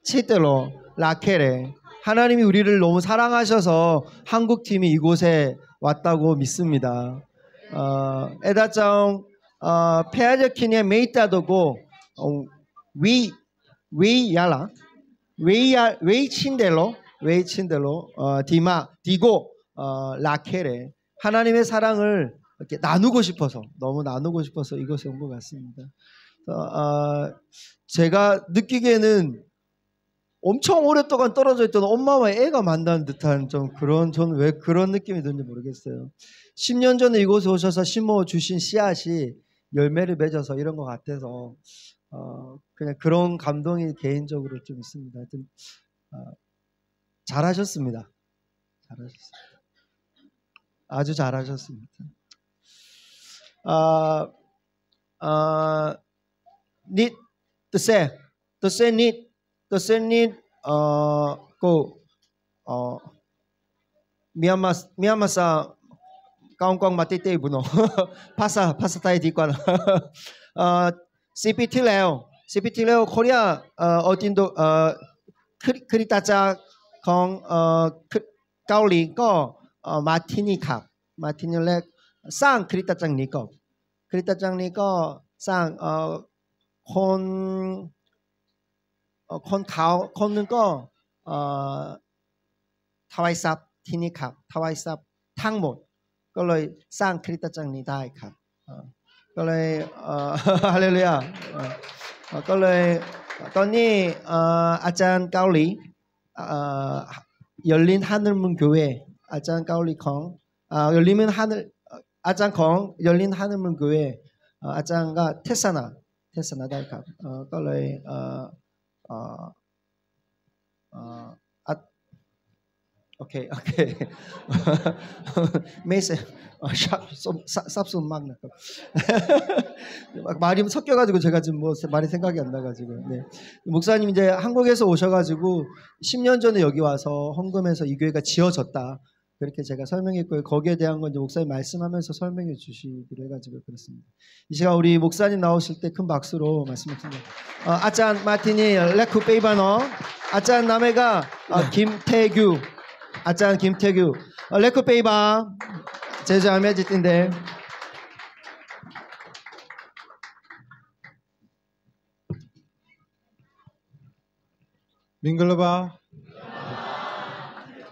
치들로 라켈에 하나님이 우리를 너무 사랑하셔서 한국팀이 이곳에 왔다고 믿습니다. 에다정 페아저키니의 메이따도고 위야라 웨이친델로 디마 디고 라켈에 하나님의 사랑을 이렇게 나누고 싶어서 너무 나누고 싶어서 이곳에 온 것 같습니다. 제가 느끼기에는 엄청 오랫동안 떨어져 있던 엄마와 애가 만난 듯한 좀 그런 저는 왜 그런 느낌이 드는지 모르겠어요. 10년 전에 이곳에 오셔서 심어 주신 씨앗이 열매를 맺어서 이런 것 같아서 그냥 그런 감동이 개인적으로 좀 있습니다. 하여튼 잘하셨습니다. 아주 잘하셨습니다. need to say need 미얀마사 까운꽝 마띠떼이 분노 파사 타이 디과나 CPT 레오 코리아 어딘도 크리타자 공 가올리 거 마티니 캅 마티니렉 상 크리타장 니거 상คนก็ถวายทรัพย์ที่นี่ครับถวายทรัพย์ทั้งหมดก็เลยสร้างคริสตจักรนี้ได้ครับก็เลยฮาเลลูยาก็เลยตอนนี้อาจารย์เกาหลี열린 하늘문 교회อาจารย์เกาหลีของอาจารย์ของ열린 하늘문 교회อาจารย์ก็เทศนาได้ครับก็เลย오케이 메세 쌉숨 막 나고 말이 섞여가지고 제가 지금 뭐 말이 생각이 안 나가지고 네. 목사님 이제 한국에서 오셔가지고 10년 전에 여기 와서 헌금해서 이 교회가 지어졌다 그렇게 제가 설명했고요. 거기에 대한 건 이제 목사님 말씀하면서 설명해 주시기로 해가지고 그렇습니다. 이 시간 우리 목사님 나오실 때 큰 박수로 말씀드립니다. 아짠 마티니 레쿠 페이바노 아짠 남해가 김태규 아짠 김태규 레쿠 페이바 제자매 짓인데 민글러바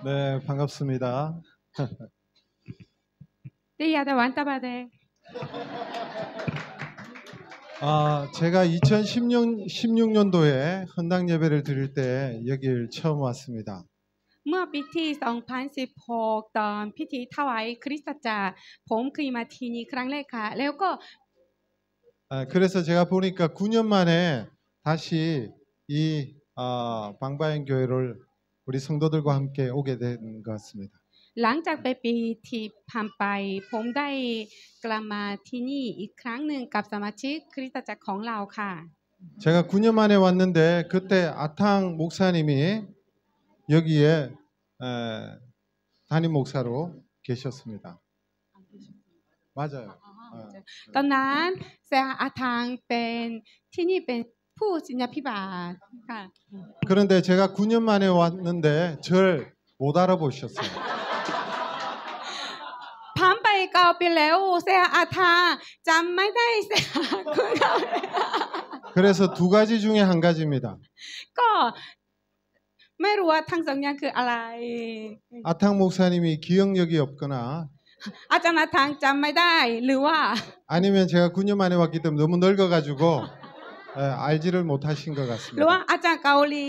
네 반갑습니다. 제가 2016년도에 헌당 예배를 드릴 때 여길 처음 왔습니다. เมื่อปีที่2016ตอนพิธีถวายคริสตจักรผมเคยมาที่นี่ครั้งแรกค่ะแล้วก็ 그래서 제가 보니까 9년 만에 다시 이 방바인 교회를 우리 성도들과 함께 오게 된 것 같습니다. หลังจากไปปีที่ผ่านไปผมได้กลับมาที่นี่อีกครั้งหนึ่งกับสมาชิกคริสตจักรของเราค่ะ 제가 9년 만에 왔는데 그때 아탕 목사님이 여기에 담임 목사로 계셨습니다. 맞아요. ตอนนั้นเสียอาทางเป็นที่นี่เป็นผู้ศิญาภิบาลค่ะ 그런데 제가 9년 만에 왔는데 절 못 알아보셨어요. ผ่านไป9 ปีแล้วเสียอาทางจำไม่ได้เสียคุณเขา 그래서 두 가지 중에 한 가지입니다. ก็ไม่รู้ว่าทั้งสองอย่างคืออะไร 아탕 목사님이 기억력이 없거나 อาจารย์อาทางจำไม่ได้หรือว่า 아니면 제가 9년 만에 왔기 때문에 너무 늙어가지고 알지를 못하신 것 หรือว่า 같습니다. อาจารย์เกาหลี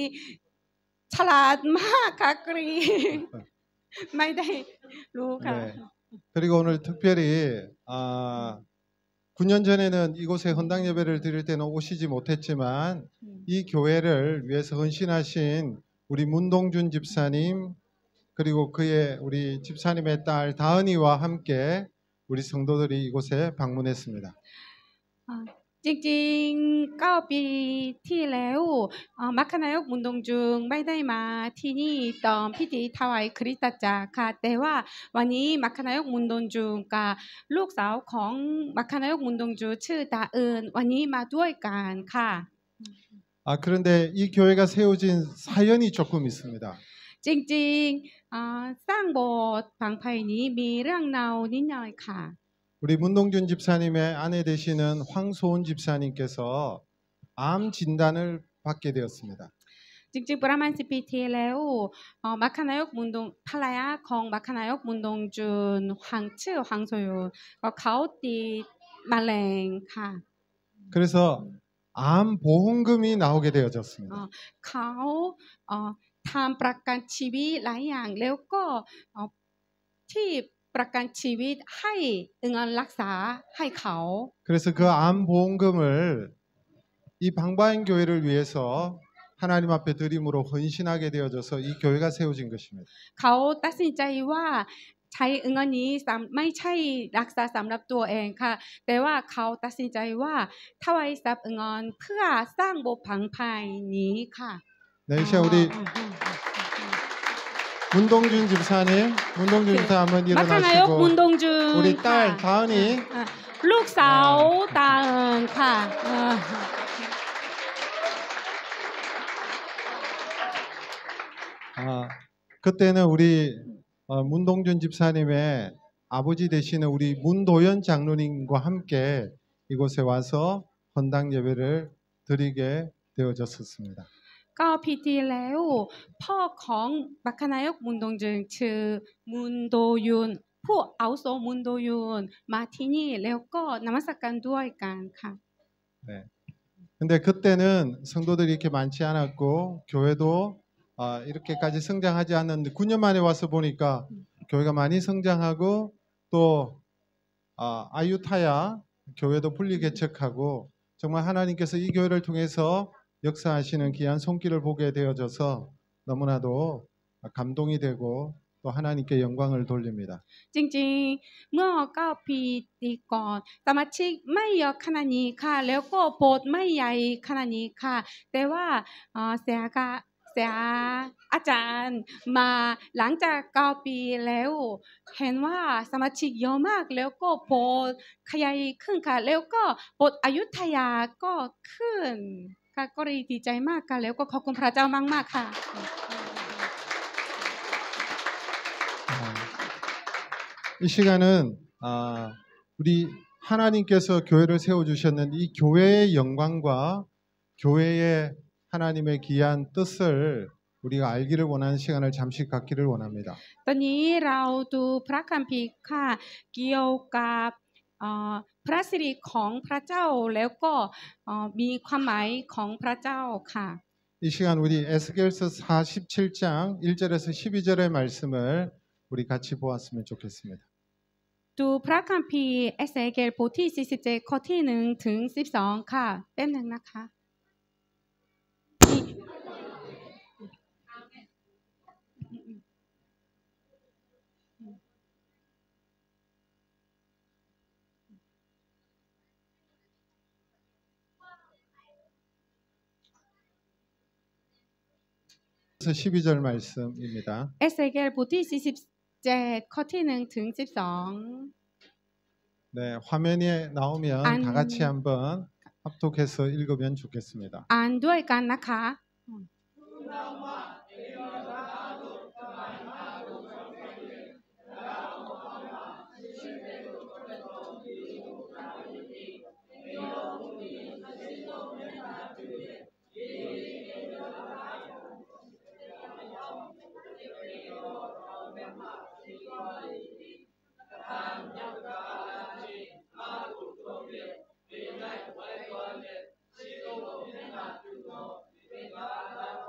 ฉลาดมากค่ะกรีไม่ได้รู้ค่ะ 네. 그리고 오늘 특별히 9년 전에는 이곳에 헌당 예배를 드릴 때는 오시지 못했지만 이 교회를 위해서 헌신하신 우리 문동준 집사님 그리고 그의 우리 집사님의 딸 다은이와 함께 우리 성도들이 이곳에 방문했습니다. จริงๆ9 ปีที่แล้วมัคคณายกบุญดงจุงไม่ได้มาที่นี่ตอนพิธีถวายคริสตจักรค่ะแต่ว่าวันนี้มัคคณายกบุญดงจุงกับลูกสาวของมัคคณายกบุญดงจุงชื่อตาเอิญวันนี้มาด้วยกันค่ะ 그런데 이 교회가 세워진 사연이 조금 있습니다. จริงๆสร้างโบสถ์ผังไผ่นี้มีเรื่องราวนิดหน่อยค่ะ 우리 문동준 집사님의 아내 되시는 황소은 집사님께서 암 진단을 받게 되었습니다. จริงๆประมาณ10 ปีที่แล้วมัคคณายกมุนดงภรรยาของมัคคณายกมุนดงจุนชื่อหวังโซยุนเขาติดมะเร็งค่ะ 그래서 암 보험금이 나오게 되어졌습니다. เขาทำประกันชีวิตหลายอย่างแล้วก็ที่ประกันชีวิตให้เงินรักษาให้เขา 그래서 그 암 보험금을 이 방바인 교회를 위해서 하나님 앞에 드림으로 헌신하게 되어져서 이 교회가 세워진 것입니다. เขาตัดสินใจว่าใช้เงินนี้ไม่ใช่รักษาสำหรับตัวเองค่ะแต่ว่าเขาตัดสินใจว่าถวายทรัพย์เงินเพื่อสร้างโบสถ์ผังไผ่นี้ค่ะ 네, 이제 우리 문동준 집사님 한번 มัคคณายกมุน 일어나시고 ดงจุน 우리 딸 다은이 ลูกสาวตาเอิงค่ะ 그때는 우리 문동준 집사님의 아버지 되시는 우리 문도연 장로님과 함께 이곳에 와서 헌당 예배를 드리게 되어졌었습니다. ก็พิธีแล้วพ่อของมัคคณายกมุนดงจุนชื่อมุนโดยุนผู้อาวุโสมุนโดยุนมาที่นี่แล้วก็นมัสการด้วยกันค่ะ 네. 근데 그때는 성도들이 이렇게 많지 않았고 교회도 이렇게까지 성장하지 않았는데 9년 만에 와서 보니까 교회가 많이 성장하고 또 아유타야 교회도 분리 개척하고 정말 하나님께서 이 교회를 통해서 역사하시는 귀한 손길을 보게 되어져서 너무나도 감동이 되고 또 하나님께 영광을 돌립니다. จริงๆเมื่อ9 ปีก่อนสมาชิกไม่เยอะขนาดนี้ค่ะแล้วก็โบสถ์ไม่ใหญ่ขนาดนี้ค่ะแต่ว่าเสียอาจารย์มาหลังจาก9 ปีแล้วเห็นว่าสมาชิกเยอะมากแล้วก็โบสถ์ขยายขึ้นค่ะแล้วก็โบสถ์อยุธยาก็ขึ้นค่ะก็เลยดีใจมากค่ะแล้วก็ขอบคุณพระเจ้ามากๆค่ะ 이 시간은 우리 하나님께서 교회를 세워주셨는데 이 교회의 영광과 교회의 하나님의 귀한 뜻을 우리가 알기를 원하는 시간을 잠시 갖기를 원합니다. ตอนนี้เราดูพระคัมภีร์ค่ะเกี่ยวกับพระสิริของพระเจ้าแล้วก็มีความหมายของพระเจ้าค่ะ 이 시간 우리 에스겔서 47장 1절에서 12절의 말씀을 우리 같이 보았으면 좋겠습니다. ดูพระคัมภีร์เอเสเกลบทที่47ข้อที่1ถึง12ค่ะแป๊บนึงนะคะ 12절 말씀입니다. เอเสเกลบทที่47ข้อที่1ถึง12 네, 화면에 나오면 안- 다 같이 한번 합독해서 읽으면 좋겠습니다. อ่านด้วยกันนะคะ Amen.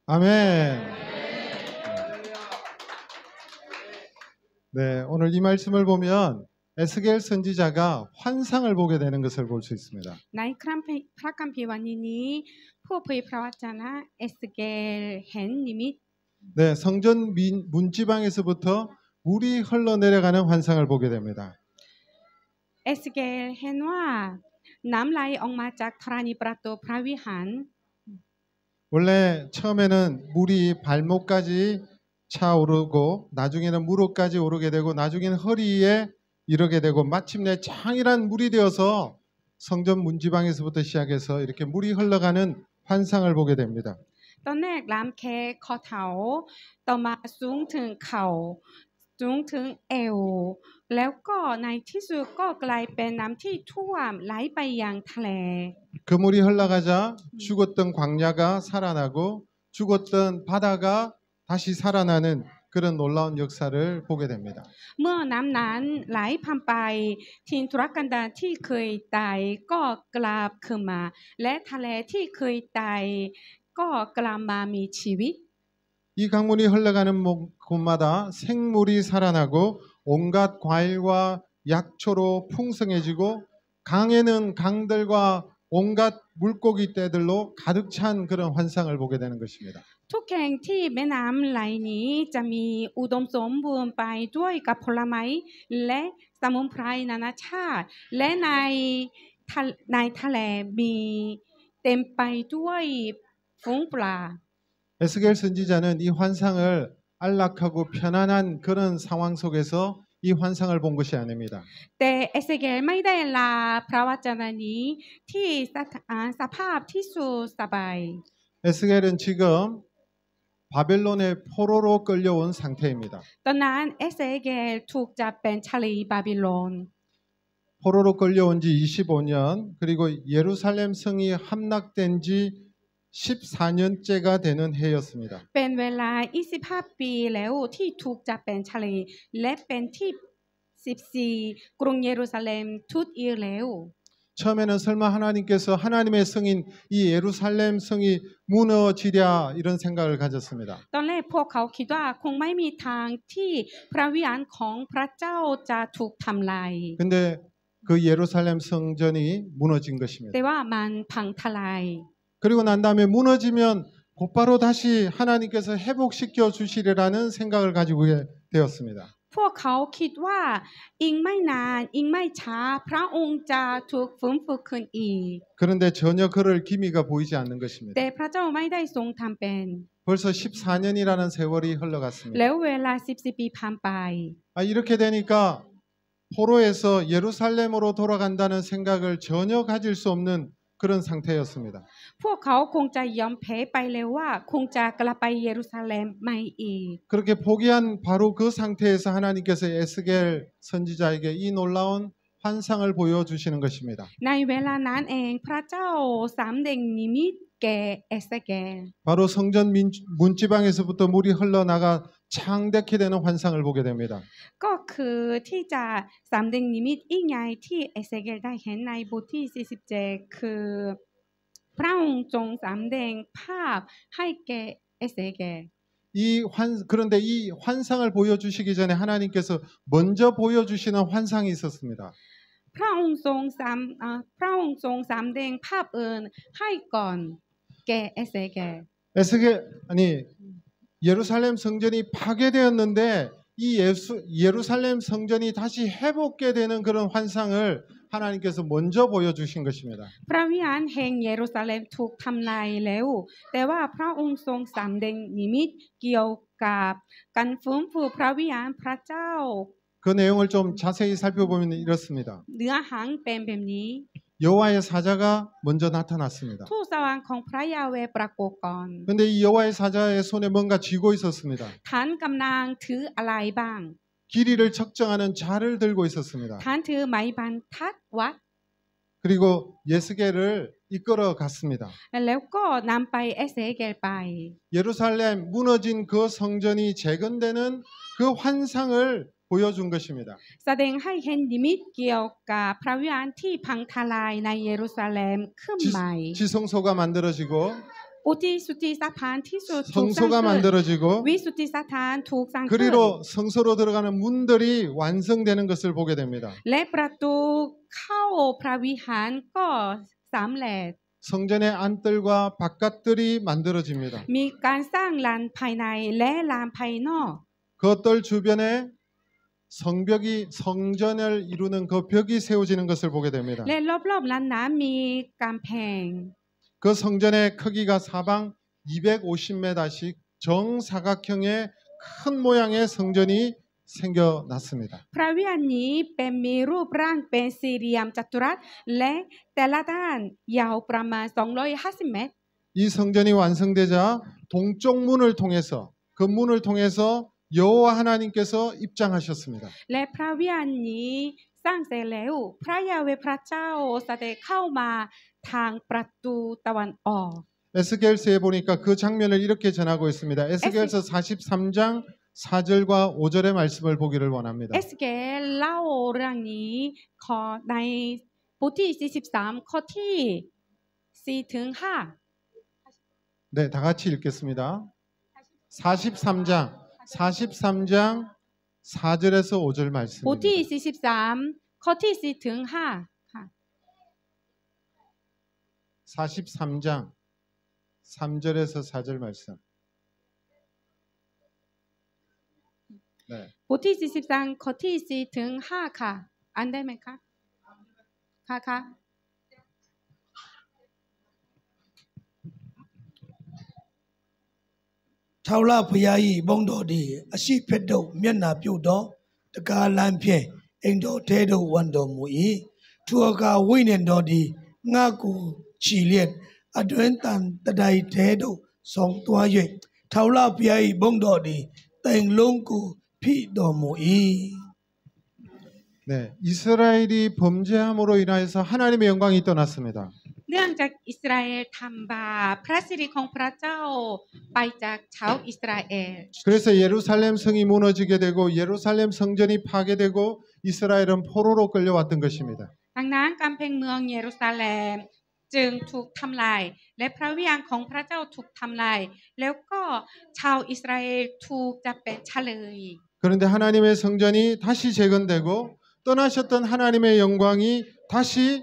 아멘. 네, 오늘 이 말씀을 보면 에스겔 선지자가 환상을 보게 되는 것을 볼 수 있습니다. ในพระคัมภีร์วันนี้ผู้เผยพระวจนะเอสเกลเห็นนิมิต 네, 성전 문지방에서부터 물이 흘러내려가는 환상을 보게 됩니다. เอสเกลเห็นว่าน้ำไหลออกมาจากธรณีประตูพระวิหาร 원래 처음에는 물이 발목까지 차오르고 나중에는 무릎까지 오르게 되고 나중에는 허리에 이르게 되고 마침내 장이란 물이 되어서 성전 문지방에서부터 시작해서 이렇게 물이 흘러가는 환상을 보게 됩니다. ตอนแรกน้ำแค่ข้อเท้าต่อมาสูงถึงเข่าสูงถึงเอวแล้วก็ในที่สุดก็กลายเป็นน้ำที่ท่วมไหลไปยังทะเล 그 물이 흘러가자 죽었던 광야가 살아나고 죽었던 바다가 다시 살아나는 그런 놀라운 역사를 보게 됩니다. เมื่อน้ำนั้นไหลผ่านไปทินทุรกันดารที่เคยตายก็กลับคืนมาและทะเลที่เคยตายก็กลับมามีชีวิต 이 강물이 흘러가는 곳마다 생물이 살아나고 온갖 과일과 약초로 풍성해지고 강에는 강들과 온갖 물고기 떼들로 가득 찬 그런 환상을 보게 되는 것입니다. ทุกแห่งที่แม่น้ำไหลนี้จะมีอุดมสมบูรณ์ไปด้วยกับผลไม้และสมุนไพรนานาชาติและในทะเลมีเต็มไปด้วยฝูงปลา 에스겔 선지자는 이 환상을 안락하고 편안한 그런 상황 속에서 이 환상을 본 것이 아닙니다. แต่เอสเกลไม่ได้ลาพระวจนะนี้ที่สภาพที่สุดสบาย 에스겔은 지금 바벨론의 포로로 끌려온 상태입니다. ตอนนั้นเอสเกลถูกจับเป็นชาลีบาบิโลน 포로로 끌려온 지 25년 그리고 예루살렘 성이 함락된 지 14년째가 되는 해였습니다. เป็นเวลา25 ปีแล้วที่ถูกจับเป็นชาลีและเป็นที่14กรุงเยรูซาเล็มทุกอีแล้ว 처음에는 설마 하나님께서 하나님의 성인 이 예루살렘 성이 무너지랴 이런 생각을 가졌습니다. ตอนแรกพวกเขาคิดว่าคงไม่มีทางที่พระวิหารของพระเจ้าจะถูกทำลาย 근데 그 예루살렘 성전이 무너진 것입니다. แต่ว่ามันพังทลาย 그리고 난 다음에 무너지면 곧바로 다시 하나님께서 회복시켜 주시리라는 생각을 가지고 되었습니다. พวกเขาคิดว่าอีกไม่นานอีกไม่ช้าพระองค์จะถูกฟื้นฟูคืนอีก 그런데 전혀 그럴 기미가 보이지 않는 것입니다. แต่พระเจ้าไม่ได้ทรงทำเป็น 벌써 14년이라는 세월이 흘러갔습니다. แล้วเวลา14 ปีผ่านไป 이렇게 되니까 포로에서 예루살렘으로 돌아간다는 생각을 전혀 가질 수 없는 그런 상태였습니다. พวกเขาคงจะยอมแพ้ไปแล้วว่าคงจะกลับไปเยรูซาเล็มไม่อีก 그렇게 포기한 바로 그 상태에서 하나님께서 에스겔 선지자에게 이 놀라운 환상을 보여주시는 것입니다. ในเวลานั้นเองพระเจ้าสามแดงนิมิตแก่เอสเกล 바로 성전 문지방에서부터 물이 흘러나가 창대케 되는 환상을 보게 됩니다. ก็คือที่จะสามแดงนิมิตอีกไงที่เอสเกลได้เห็นในบทที่47คือพระองค์ทรงสามแดงภาพให้แก่เอสเกล 그런데 이 환상을 보여주시기 전에 하나님께서 먼저 보여주시는 환상이 있었습니다. พระองค์ทรงสามแดงภาพอื่นให้ก่อนแก่เอสเกล 예루살렘 성전이 파괴되었는데 이 예루살렘 성전이 다시 회복게 되는 그런 환상을 하나님께서 먼저 보여주신 것입니다. พระวิหารแห่งเยรูซาเล็มถูกทำลายแล้วแต่ว่าพระองค์ทรงสำแดงนิมิตเกี่ยวกับการฟื้นฟูพระวิหารพระเจ้า 그 내용을 좀 자세히 살펴보면 이렇습니다. เนื้อหาเป็นแบบนี้ 여호와의 사자가 먼저 나타났습니다. ทูตสวรรค์ของพระยาเวห์ปรากฏก่อน 그런데 이 여호와의 사자의 손에 뭔가 쥐고 있었습니다. ท่านกำลังถืออะไรบ้าง 길이를 측정하는 자를 들고 있었습니다. ท่านถือไม้บรรทัดวัด 그리고 예스겔을 이끌어 갔습니다. แล้วก็นำไปเอสเกลไป 예루살렘 무너진 그 성전이 재건되는 그 환상을 보여준 것입니다. แสดงให้เห็นนิมิตเกี่ยวกับพระวิหารที่พังทลายในเยรูซาเล็มขึ้นใหม่ 지성소가 만들어지고 อุทิศสุติสถานที่สุดถูกสร้าง 성소가 ขึ้น 만들어지고 วิสุทธิสถานถูกสร้างขึ้น 그리로 성소로 들어가는 문들이 완성되는 것을 보게 됩니다. และประตูเข้าพระวิหารก็สำเร็จ 성전의 안뜰과 바깥들이 만들어집니다. มีการสร้างลานภายในและลานภายนอก 그 뜰 주변에 성벽이 성전을 이루는 그 벽이 세워지는 것을 보게 됩니다. และรอบๆลานน้ำมีกำแพง 그 성전의 크기가 사방 250m씩 정사각형의 큰 모양의 성전이 생겨났습니다. พระวิหารนี้เป็นมีรูปร่างเป็นสี่เหลี่ยมจัตุรัสและแต่ละด้านยาวประมาณ250 เมตร 이 성전이 완성되자 동쪽 문을 통해서 그 문을 통해서 여호와 하나님께서 입장하셨습니다. และพระวิหารนี้สร้างเสร็จแล้วพระยาเวห์พระเจ้าเสด็จเข้ามาทางประตูตะวันออก 에스겔서에 보니까 그 장면을 이렇게 전하고 있습니다. 에스겔서 43장 4절과 5절의 말씀을 보기를 원합니다. เอสเกลเล่าเรื่องนี้ขอในบทที่43ข้อที่4ถึง5 네, 다 같이 읽겠습니다. 43장 4절에서 5절 บท 말씀입니다. ที่43ข้อที่4ถึง5ค่ะ 43장 3절에서 4절 말씀. 네. บทที่43ข้อที่4ถึง5ค่ะอ่านได้ไหมคะค่ะ ထာဝရဘုရား၏ဘုန်းတော်သည်အရှိဖက်တို့မျက်နာပြုတ်သောတကားလမ်းဖြင့်အိမ်တော်ထဲသို့ဝန်တော်မူ၏ထိုအခါဝိညာဉ်တော်သည်ငါ့ကိုချီလျက်အတွင်းတန်တတိုင်ထဲသို့ဆောင်သွား၍ထာဝရဘုရား၏ဘုန်းတော်သည်တိုင်လုံးကိုဖိတော်မူ၏네, 이스라엘이 범죄함으로 인하여서 하나님의 영광이 떠났습니다. เนื่องจากอิสราเอลทำบาปพระสิริของพระเจ้าไปจากชาวอิสราเอล 그래서 예루살렘 성이 무너지게 되고 예루살렘 성전이 파괴되고 이스라엘은 포로로 끌려왔던 것입니다. ดังนั้นกำแพงเมืองเยรูซาเล็มจึงถูกทำลายและพระวิญญาณของพระเจ้าถูกทำลายแล้วก็ชาวอิสราเอลถูกจับเป็นเฉลย 그런데 하나님의 성전이 다시 재건되고 떠나셨던 하나님의 영광이 다시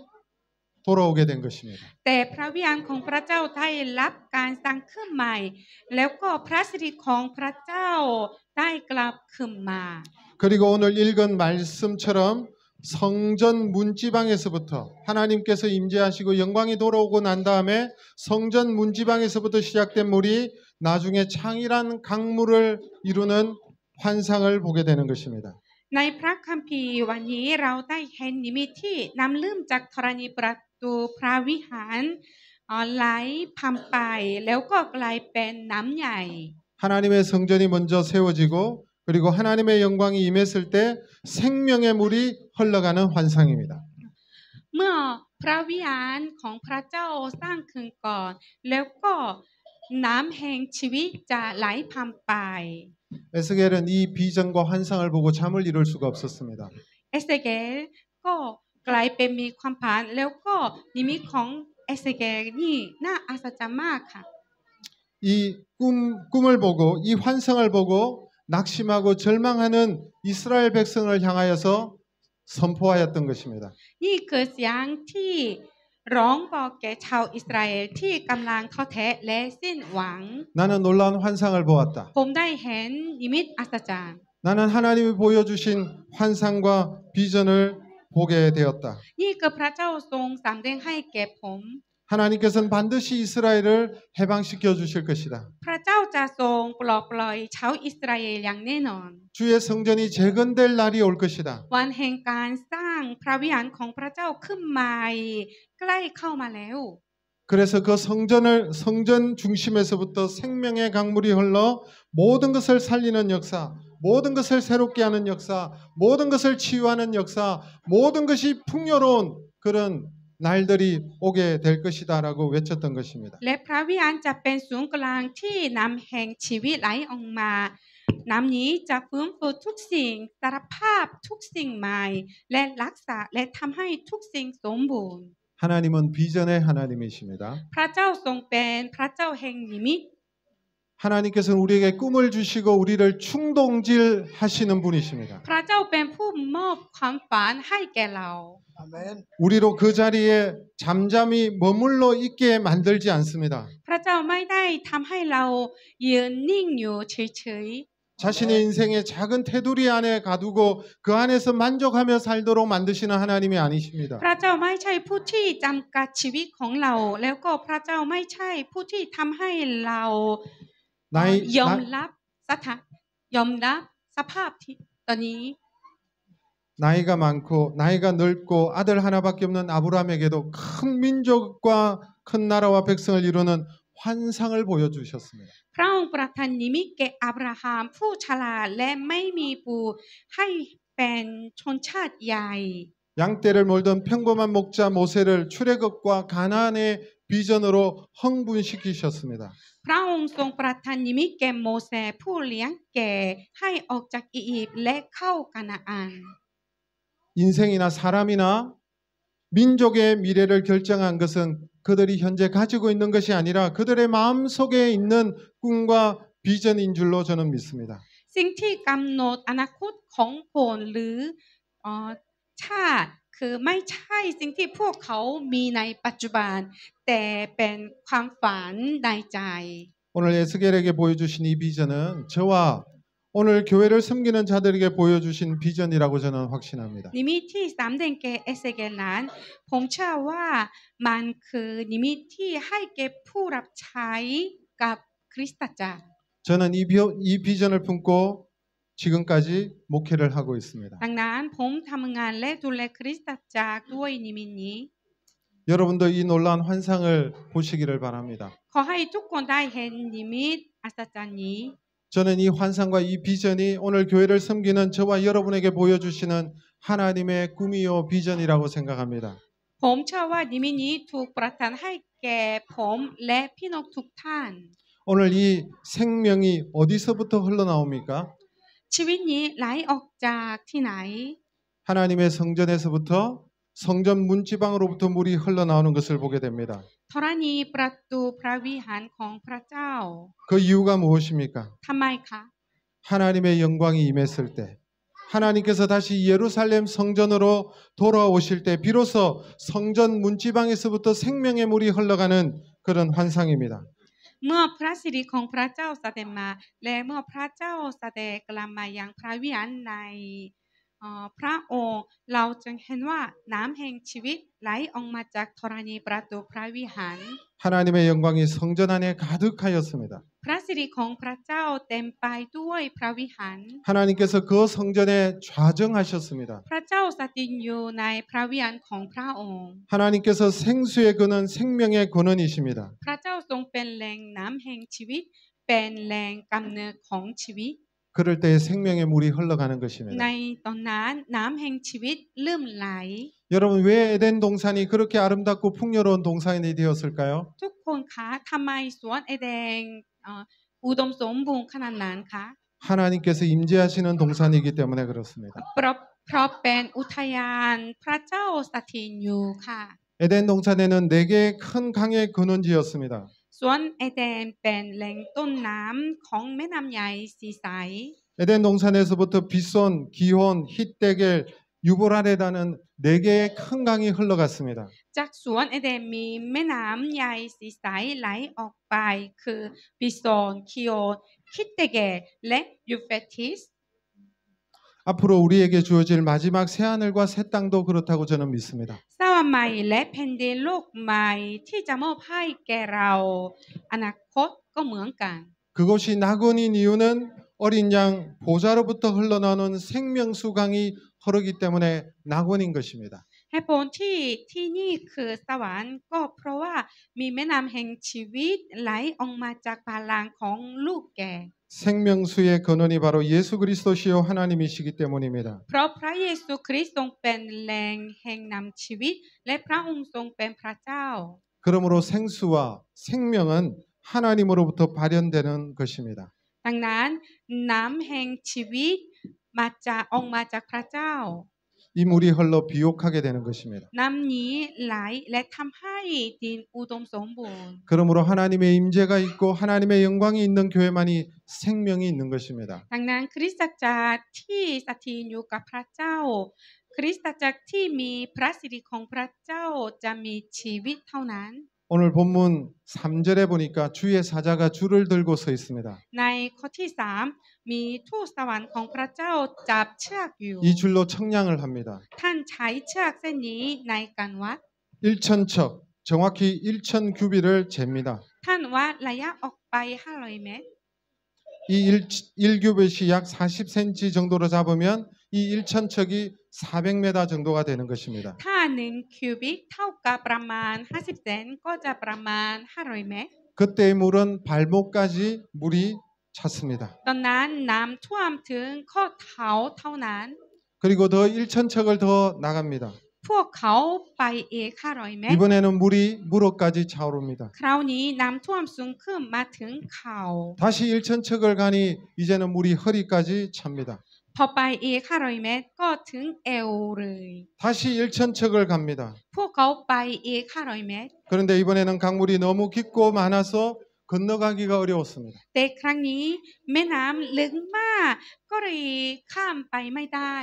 돌아오게 된 것입니다. แต่พระวิญญาณของพระเจ้าได้รับการสร้างขึ้นใหม่แล้วก็พระสิริของพระเจ้าได้กลับขึ้นมา 그리고 오늘 읽은 말씀처럼 성전 문지방에서부터 하나님께서 임재하시고 영광이 돌아오고 난 다음에 성전 문지방에서부터 시작된 물이 나중에 창이란 강물을 이루는 환상을 보게 되는 것입니다. ในพระคัมภีร์วันนี้เราได้เห็นนิมิตที่นำเริ่มจากธรณีประตูพระวิหารไหลผ่านไปแล้วก็กลายเป็นน้ำใหญ่ 하나님의 성전이 먼저 세워지고 그리고 하나님의 영광이 임했을 때 생명의 물이 흘러가는 환상입니다. เมื่อพระวิหารของพระเจ้าสร้างขึ้นก่อนแล้วก็น้ำแห่งชีวิตจะไหลผ่านไป 에스겔은 이 비전과 환상을 보고 잠을 이룰 수가 없었습니다. เอสเกลก็กลายเป็นมีความฝันแล้วก็นิมิตของเอสเกลนี่น่าอัศจรรย์มากค่ะ 이 꿈을 보고 이 환상을 보고 낙심하고 절망하는 이스라엘 백성을 향하여서 선포하였던 것입니다. นี่คือเสียงที่ร้องบอกแก่ชาวอิสราเอลที่กำลังท้อแท้และสิ้นหวัง 나는 놀라운 환상을 보았다. ผมได้เห็นนิมิตอัศจรรย์ 나는 하나님이 보여주신 환상과 비전을 보게 되었다. นี่คือพระเจ้าทรงสำแดงให้แก่ผม 하나님께서는 반드시 이스라엘을 해방시켜 주실 것이다. พระเจ้าจะทรงปลอบปล่อยชาวอิสราเอลอย่างแน่นอน 주의 성전이 재건될 날이 올 것이다. วันแห่งการสร้างพระวิหารของพระเจ้าขึ้นใหม่ใกล้เข้ามาแล้ว 그래서 그 성전 중심에서부터 생명의 강물이 흘러 모든 것을 살리는 역사, 모든 것을 새롭게 하는 역사, 모든 것을 치유하는 역사, 모든 것이 풍요로운 그런 날들이 오게 될 것이다라고 외쳤던 것입니다. และพระวิหารจะเป็นศูนย์กลางที่นำแห่งชีวิตไหลออกมาน้ำนี้จะฟื้นฟูทุกสิ่งสารภาพทุกสิ่งใหม่และรักษาและทำให้ทุกสิ่งสมบูรณ์ 하나님은 비전의 하나님이십니다. พระเจ้าทรงเป็นพระเจ้าแห่งนิมิต 하나님께서는 우리에게 꿈을 주시고 우리를 충동질하시는 분이십니다. พระเจ้าเป็นผู้มอบความฝันให้แก่เรา อาเมน 우리로 그 자리에 잠잠히 머물러 있게 만들지 않습니다. พระเจ้าไม่ได้ทำให้เรายืนนิ่งอยู่เฉย 자신의 인생의 작은 테두리 안에 가두고 그 안에서 만족하며 살도록 만드시는 하나님이 아니십니다. ๆพระเจ้าไม่ใช่ผู้ที่จำกัดชีวิตของเราแล้วก็พระเจ้าไม่ใช่ผู้ที่ทำให้เรายอมรับสภาพที่ตอนนี้ 나이가 많고 나이가 넓고 아들 하나밖에 없는 아브라함에게도 큰 민족과 큰 나라와 백성을 이루는 환상을 보여주셨습니다. พระองค์ประทานนิมิตแก่อับราฮัมผู้ฉลาดและไม่มีปู่ให้เป็นชนชาติใหญ่ 양떼를 몰던 평범한 목자 모세를 출애굽과 가나안의 비전으로 흥분시키셨습니다. พระองค์ทรงประทานนิมิตแก่โมเสสผู้เลี้ยงแก่ให้ออกจากอียิปต์และเข้ากานาอัน 인생이나 사람이나 민족의 미래를 결정한 것은 그들이 현재 가지고 있는 것이 아니라 그들의 마음속에 있는 꿈과 비전인 줄로 저는 믿습니다. สิ่งที่กำหนดอนาคตของคนหรือชาติคือไม่ใช่สิ่งที่พวกเขามีในปัจจุบันแต่เป็นความฝันในใจ 오늘 에스겔에게 보여주신 이 비전은 저와 오늘 교회를 섬기는 자들에게 보여주신 비전이라고 저는 확신합니다. นิมิตที่สำแดงแก่เอเซเกลนั้นผมเชื่อว่ามันคือนิมิตที่ให้แก่ผู้รับใช้กับคริสตจักร 저는 이 비전을 품고 지금까지 목회를 하고 있습니다. ดังนั้นผมทำงานและดูแลคริสตจักรด้วยนิมิตนี้ 여러분도 이 놀라운 환상을 보시기를 바랍니다. ขอให้ทุกคนได้เห็นนิมิตอัศจรรย์นี้ 저는 이 환상과 이 비전이 오늘 교회를 섬기는 저와 여러분에게 보여주시는 하나님의 꿈이요 비전이라고 생각합니다. ผมเชื่อว่านิมิตนี้ถูกประทานให้แก่ผมและพี่น้องทุกท่าน 오늘 이 생명이 어디서부터 흘러나옵니까? ชีวิตนี้ไหลออกจากที่ไหน 하나님의 성전에서부터 성전 문지방으로부터 물이 흘러나오는 것을 보게 됩니다. ธรณีประตูพระวิหารของพระเจ้า 그 이유가 무엇입니까? ทำไมคะ 하나님의 영광이 임했을 때 하나님께서 다시 예루살렘 성전으로 돌아오실 때 비로소 성전 문지방에서부터 생명의 물이 흘러가는 그런 환상입니다. เมื่อพระสิริของพระเจ้าเสด็จมาและเมื่อพระเจ้าเสด็จกลับมายังพระวิหารในพระองค์เราจึงเห็นว่าน้ำแห่งชีวิตไหลออกมาจากธรณีประตูพระวิหาร 하나님의 영광이 성전 안에 가득하였습니다. พระสิริของพระเจ้าเต็มไปด้วยพระวิหาร 하나님께서 그 성전에 좌정하셨습니다. พระเจ้าสถิตอยู่ในพระวิหารของพระองค์ 하나님께서 생수의 근원 생명의 근원이십니다. พระเจ้าทรงเป็นแหล่งน้ำแห่งชีวิตเป็นแหล่งกำเนิดของชีวิต 그럴 때에 생명의 물이 흘러가는 것입니다. ในตอนนั้นน้ำแห่งชีวิตเริ่มไหล 여러분 왜 에덴 동산이 그렇게 아름답고 풍요로운 동산이 되었을까요? ทุกคนคะทำไมสวนเอเดนอุดมสมบูรณ์ขนาดนั้นคะ 하나님께서 임재하시는 동산이기 때문에 그렇습니다. เพราะเป็นอุทยานพระเจ้าสถิตอยู่ค่ะ 에덴 동산에는 4개의 큰 강의 근원지였습니다. สวนเอเดนเป็นแหล่งต้นน้ำของแม่น้ำใหญ่สีใส 에덴 동산에서부터 빗손, 기혼, 힛데겔, 유보라레라는 4개의 큰 강이 흘러갔습니다. จากสวนเอเดนมีแม่น้ำใหญ่สีใสไหลออกไปคือปิโซนคิโอนคิดเตเกและยูเฟติส 앞으로 우리에게 주어질 마지막 새하늘과 새 땅도 그렇다고 저는 믿습니다. สวรรค์ใหม่และแผ่นดินโลกใหม่ที่จะมอบให้แก่เราอนาคตก็เหมือนกัน 그것이 낙원인 이유는 어린 양 보좌로부터 흘러나오는 생명수 강이 흐르기 때문에 낙원인 것입니다. เหตุผลที่นี่คือสวรรค์ก็เพราะว่ามีแม่น้ำแห่งชีวิตไหลออกมาจากพลังของลูกแก่ 생명수의 근원이 바로 예수 그리스도시요 하나님이시기 때문입니다. เพราะพระเยซูคริสต์ทรงเป็นแหล่งแห่งนำชีวิตและพระองค์ทรงเป็นพระเจ้า 그러므로 생수와 생명은 하나님으로부터 발현되는 것입니다. ดังนั้นน้ำแห่งชีวิตออกมาจากพระเจ้า 이 물이 흘러 비옥하게 되는 것입니다. น้ำนี้ไหลและทำให้ดินอุดมสมบูรณ์ 그러므로 하나님의 임재가 있고 하나님의 영광이 있는 교회만이 생명이 있는 것입니다. ดังนั้นคริสตจักรที่สถิตอยู่กับพระเจ้า คริสตจักรที่มีพระสิริของพระเจ้าจะมีชีวิตเท่านั้น 오늘 본문 3절에 보니까 주의 사자가 줄을 들고 서 있습니다. ในข้อที่ 3 มีทูตสวรรค์ของพระเจ้าจับเชือกอยู่ 이 줄로 청량을 합니다. ท่านใช้เชือกเส้นนี้ในการวัด 1,000척, 정확히 1,000 규비를 잽니다. ท่านวัดระยะออกไป 500 เมตร 이 1규빗이 약 40cm 정도로 잡으면 이 1,000척이 400m 정도가 되는 것입니다. ถ้า1คิวบิกเท่ากับประมาณ 50 เซนก็จะประมาณ 500 เมตร 그때의 물은 발목까지 물이 찼습니다. ตอนนั้นน้ำท่วมถึงข้อเท้าเท่านั้น 그리고 더 1,000척을 더 나갑니다. พวกเขาไปอีก 500 เมตร 이번에는 물이 무릎까지 차오릅니다. คราวนี้น้ำท่วมสูงขึ้นมาถึงเข่า 다시 1,000척을 가니 이제는 물이 허리까지 찹니다. พอไปอีก 500 เมตรก็ถึงเอวเลย 다시 1,000척을 갑니다. พวกเขาไปอีก 500 เมตร 그런데 이번에는 강물이 너무 깊고 많아서 건너가기가 어려웠습니다. แต่ครั้งนี้แม่น้ำลึกมากก็เลยข้ามไปไม่ได้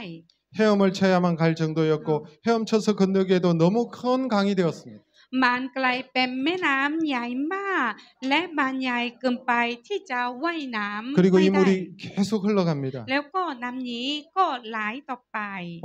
헤엄을 쳐야만 갈 정도였고 헤엄쳐서 건너기에도 너무 큰 강이 되었습니다. มันกลายเป็นแม่น้ำใหญ่มากและมันใหญ่เกินไปที่จะว่ายน้ำ 그리고 ไม่ 이 ได้ 물이 계속 흘러갑니다. แล้วก็น้ำนี้ก็ไหลต่อไป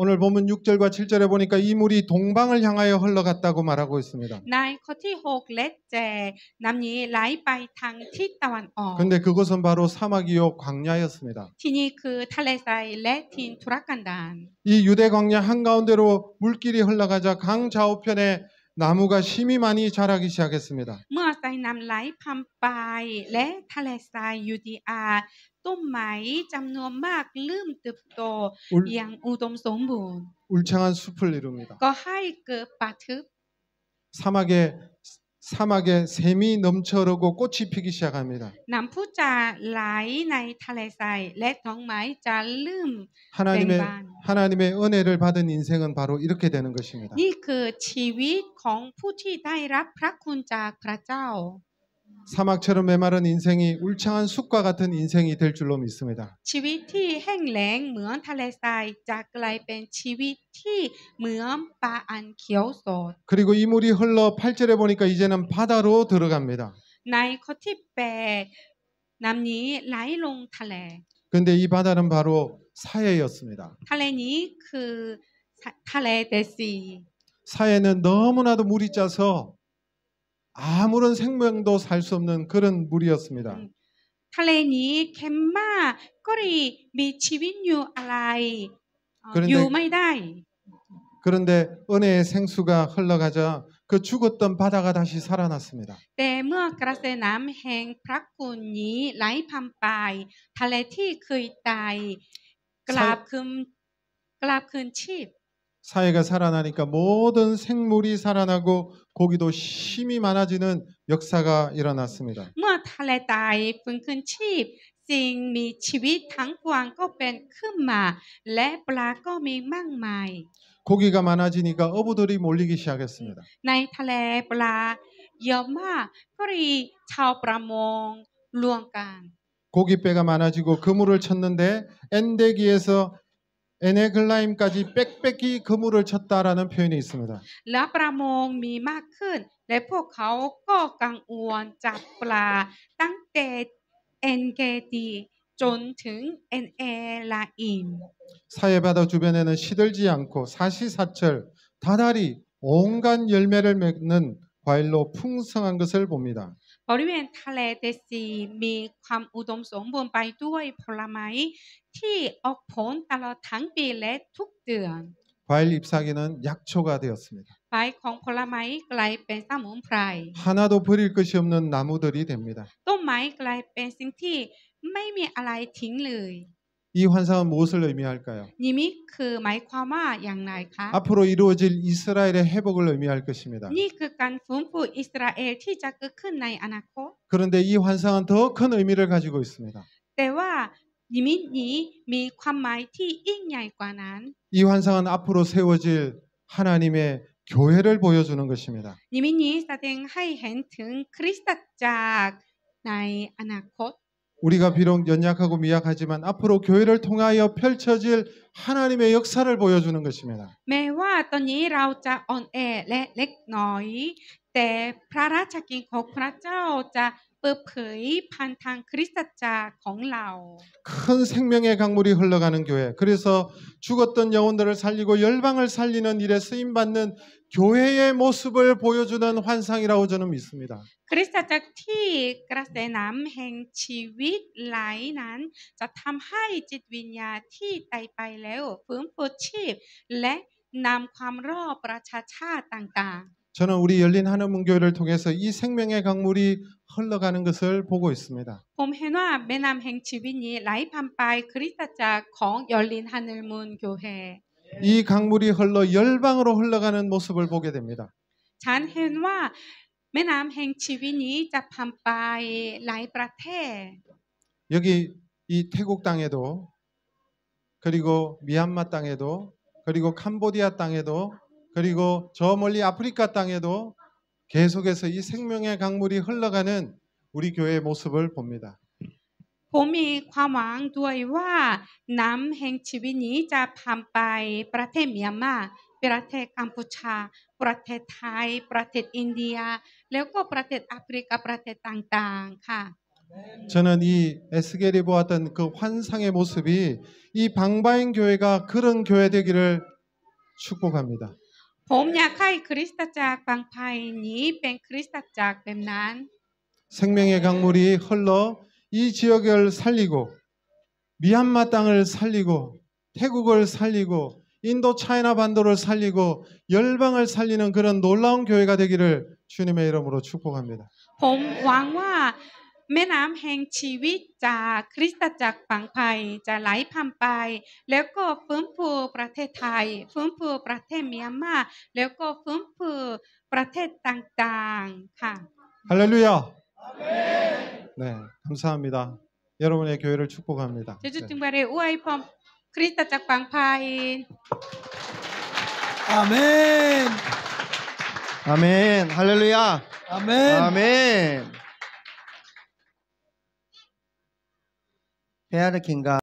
오늘 보면 6절과 7절에 보니까 이 물이 동방을 향하여 흘러갔다고 말하고 있습니다. ในข้อที่ 6 และ 7น้ำนี้ไหลไปทางทิศตะวันออก 근데 그것은 바로 사막이요 광야였습니다. ที่นี่คือทะเลทรายและทินทุรกันดาร 이 유대 광야 한가운데로 물길이 흘러가자 강 좌우편에 나무가 심이 많이 자라기 시작했습니다. เมื่อสายน้ำไหลผ่านไปและทะเลทรายยูดีอาต้นไม้จำนวนมากเริ่มเติบโตอย่างอุดมสมบูรณ์ 울창한 숲을 이룹니다. ก็ให้เกิดป่าทึบ 사막에 샘이 넘쳐 흐르고 꽃이 피기 시작합니다. น้ำพุจะไหลในทะเลทรายและท้องไม้จะเริ่ม 하나님의 은혜를 받은 인생은 바로 이렇게 되는 것입니다. นี่คือชีวิตของผู้ที่ได้รับพระคุณจากพระเจ้า 사막처럼 메마른 인생이 울창한 숲과 같은 인생이 될 줄로 믿습니다. ชีวิตที่แห้งแล้งเหมือนทะเลทรายจะกลายเป็นชีวิตที่เหมือนป่าอันเขียวสด 그리고 이 물이 흘러 8절에 보니까 이제는 바다로 들어갑니다. ในข้อที่8น้ำนี้ไหลลงทะเล 그런데 이 바다는 바로 사해였습니다. ทะเลนี้คือทะเลเดซี 사해는 너무나도 물이 짜서 아무런 생명도 살 수 없는 그런 물이었습니다. ทะเลนี้เค็มมากก็เลยมีชีวิตอยู่อะไรอยู่ไม่ได้ 그런데 은혜의 생수가 흘러가자 그 죽었던 바다가 다시 살아났습니다. แต่เมื่อกระแสน้ำแห่งพระคุณนี้ไหลผ่านไปทะเลที่เคยตายกลับคืนชีพ 사해가 살아나니까 모든 생물이 살아나고 고기도 힘이 많아지는 역사가 일어났습니다. เมื่อทะเลตายฟื้นคืนชีพสิ่งมีชีวิตทั้งปวงก็เป็นขึ้นมาและปลาก็มีมากมาย 고기가 많아지니까 어부들이 몰리기 시작했습니다. ในทะเลปลาเยอะมากก็เลยชาวประมงรวมกัน 고깃배가 많아지고 그물을 쳤는데 엔데기에서 에네글라임까지 빽빽히 그물을 쳤다라는 표현이 있습니다. และประมงมีมากขึ้นและพวกเขาก็กังวลจับปลาตั้งแต่เอ็นเกดีจนถึงเอ็นเอลาอิม 사해바다 주변에는 시들지 않고 사시사철 다달이 온갖 열매를 맺는 과일로 풍성한 것을 봅니다. บริเวณทะเลเดซีมีความอุดมสมบูรณ์ไปด้วยผลไม้ที่ออกผลตลอดทั้งปีและทุกเดือน 과일 잎사귀는 약초가 되었습니다. ใบของผลไม้กลายเป็นสมุนไพร 하나도 버릴 것이 없는 나무들이 됩니다. ต้นไม้กลายเป็นสิ่งที่ไม่มีอะไรทิ้งเลย 이 환상은 무엇을 의미할까요? นิมิตคือหมายความว่าอย่างไรคะ 앞으로 이루어질 이스라엘의 회복을 의미할 것입니다. นี่คือการฟื้นฟูอิสราเอลที่จะเกิดขึ้นในอนาคต 그런데 이 환상은 더 큰 의미를 가지고 있습니다. แต่ว่า นิมิตนี้มีความหมายที่ยิ่งใหญ่กว่านั้น 이 환상은 앞으로 세워질 하나님의 교회를 보여주는 것입니다. นิมิตนี้แสดงให้เห็นถึงคริสตจักรในอนาคต 우리가 비록 연약하고 미약하지만 앞으로 교회를 통하여 펼쳐질 하나님의 역사를 보여주는 것입니다. แม้ว่าตอนนี้เราจะอ่อนแอและเล็กน้อย แต่พระราชกิจของพระเจ้าจะเปิดเผยผ่านทางคริสตจักรของเรา 큰 생명의 강물이 흘러가는 교회. 그래서 죽었던 영혼들을 살리고 열방을 살리는 일에 쓰임 받는 교회의 모습을 보여주는 환상이라고 저는 믿습니다. คริสตจักรที่กระแสน้ำแห่งชีวิตไหลนั้นจะทำให้จิตวิญญาณที่ตายไปแล้วฟื้นฟูชีพและนำความรอดประชาชาติต่าง 저는 우리 열린 한원문교회를 통해서 이 생명의 강물이 흘러가는 것을 보고 있습니다. ๆผมเห็นว่าแม่น้ำแห่งชีวิตนี้ไหลผ่านไปคริสตจักรของยอลินฮันเนลมูนโกเฮ 이 강물이 흘러 열방으로 흘러가는 모습을 보게 됩니다. ฉันเห็นว่าแม่น้ำแห่งชีวิตนี้จะผ่านไปหลายประเทศ 여기 이 태국 땅에도 그리고 미얀마 땅에도 그리고 캄보디아 땅에도 그리고 저 멀리 아프리카 땅에도 계속해서 이 생명의 강물이 흘러가는 우리 교회의 모습을 봅니다. ผมมีความหวังด้วยว่าน้ำแห่งชีวิตนี้จะผ่านไปประเทศเมียนมาประเทศกัมพูชาประเทศไทยประเทศอินเดียแล้วก็ประเทศแอฟริกาประเทศต่างๆค่ะ 저는 이 에스겔이 보았던 그 환상의 모습이 이 방바인 교회가 그런 교회 되기를 축복합니다. ผมอยากให้คริสตจักรบางไพนี้เป็นคริสตจักรแบบนั้น 생명의 강물이 흘러 이 지역을 살리고 미얀마 땅을 살리고 태국을 살리고 인도 차이나 반도를 살리고 열방을 살리는 그런 놀라운 교회가 되기를 주님의 이름으로 축복합니다. ผมหวังว่าแม่น้ำแห่งชีวิตจากคริสตจักรบางไพจะไหลผ่านไปแล้วก็ฟื้นฟูประเทศไทยฟื้นฟูประเทศเมียนมาแล้วก็ฟื้นฟูประเทศต่างๆค่ะ 할렐루야. 네, 감사합니다. 여러분의 교회를 축복합니다. จะจุดจึงบาเรอวยพรคริสตจักรบางไพ อาเมน 아멘. 할렐루야. อาเมน 아멘. 헤아르 킹가